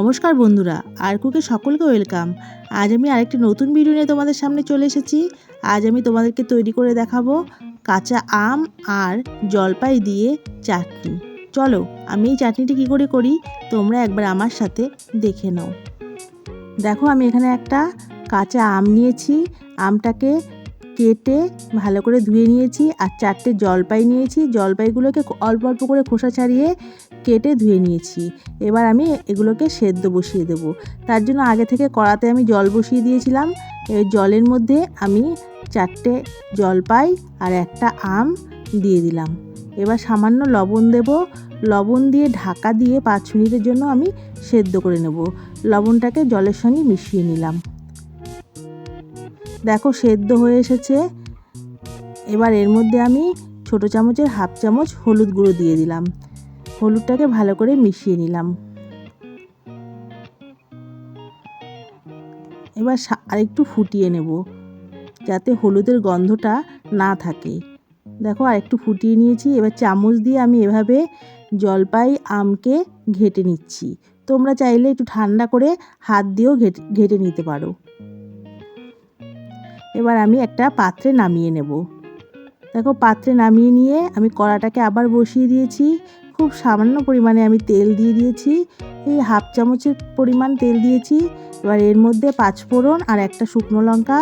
নমস্কার বন্ধুরা, আর কুকে সকলকে ওয়েলকাম। আজ আমি আরেকটি নতুন ভিডিও নিয়ে তোমাদের সামনে চলে এসেছি। আজ আমি তোমাদেরকে তৈরি করে দেখাবো কাঁচা আম আর জলপাই দিয়ে চাটনি। চলো আমি এই চাটনিটি কী করে করি তোমরা একবার আমার সাথে দেখে নাও। দেখো আমি এখানে একটা কাঁচা আম নিয়েছি, আমটাকে কেটে ভালো করে ধুয়ে নিয়েছি, আর 4টে জলপাই নিয়েছি। জলপাইগুলোকে অল্প অল্প করে খোসা ছাড়িয়ে কেটে ধুয়ে নিয়েছি। এবার আমি এগুলোকে সেদ্ধ বসিয়ে দেব। তার জন্য আগে থেকে কড়াতে আমি জল বসিয়ে দিয়েছিলাম। এই জলের মধ্যে আমি 4টে জলপাই আর একটা আম দিয়ে দিলাম। এবার সামান্য লবণ দেব। লবণ দিয়ে ঢাকা দিয়ে 5 মিনিটের জন্য আমি সেদ্ধ করে নেব। লবণটাকে জলের সঙ্গে মিশিয়ে নিলাম। দেখো সেদ্ধ হয়ে এসেছে। এবার এর মধ্যে আমি ছোটো চামচের হাফ চামচ হলুদ গুঁড়ো দিয়ে দিলাম। হলুদটাকে ভালো করে মিশিয়ে নিলাম। এবার আরেকটু ফুটিয়ে নেব যাতে হলুদের গন্ধটা না থাকে। দেখো আরেকটু ফুটিয়ে নিয়েছি। এবার চামচ দিয়ে আমি এভাবে জলপাই আমকে ঘেটে নিচ্ছি। তোমরা চাইলে একটু ঠান্ডা করে হাত দিয়েও ঘেটে নিতে পারো। এবার আমি একটা পাত্রে নামিয়ে নেব। দেখো পাত্রে নামিয়ে নিয়ে আমি কড়াটাকে আবার বসিয়ে দিয়েছি। খুব সামান্য পরিমাণে আমি তেল দিয়ে দিয়েছি, এই হাফ চামচের পরিমাণ তেল দিয়েছি। এবার এর মধ্যে 5 ফোড়ন আর একটা শুকনো লঙ্কা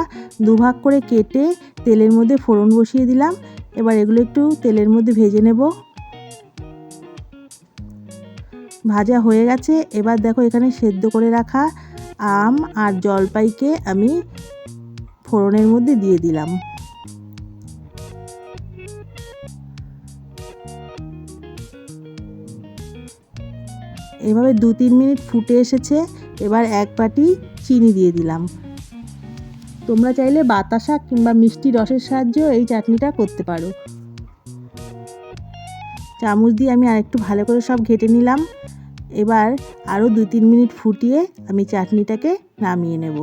দুভাগ করে কেটে তেলের মধ্যে ফোড়ন বসিয়ে দিলাম। এবার এগুলো একটু তেলের মধ্যে ভেজে নেব। ভাজা হয়ে গেছে। এবার দেখো এখানে সেদ্ধ করে রাখা আম আর জলপাইকে আমি ফোড়নের মধ্যে দিয়ে দিলাম। এভাবে 2-3 মিনিট ফুটে এসেছে। এবার 1 বাটি চিনি দিয়ে দিলাম। তোমরা চাইলে বাতাসা কিংবা মিষ্টি রসের সাহায্যেও এই চাটনিটা করতে পারো। চামচ দিয়ে আমি আরেকটু ভালো করে সব ঘেটে নিলাম। এবার আরও 2-3 মিনিট ফুটিয়ে আমি চাটনিটাকে নামিয়ে নেব।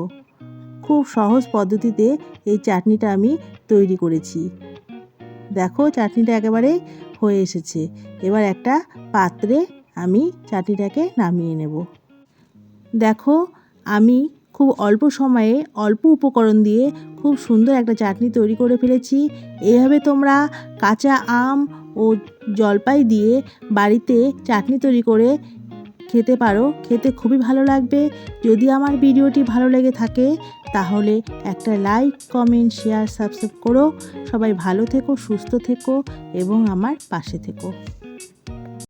খুব সহজ পদ্ধতিতে এই চাটনিটা আমি তৈরি করেছি। দেখো চাটনিটা একেবারে হয়ে এসেছে। এবার একটা পাত্রে আমি চাটনিটাকে নামিয়ে নেব। দেখো আমি খুব অল্প সময়ে অল্প উপকরণ দিয়ে খুব সুন্দর একটা চাটনি তৈরি করে ফেলেছি। এইভাবে তোমরা কাঁচা আম ও জলপাই দিয়ে বাড়িতে চাটনি তৈরি করে খেতে পারো। খেতে খুবই ভালো লাগবে। যদি আমার ভিডিওটি ভালো লেগে থাকে তাহলে একটা লাইক, কমেন্ট, শেয়ার, সাবস্ক্রাইব করো। সবাই ভালো থেকো, সুস্থ থেকো এবং আমার পাশে থেকো।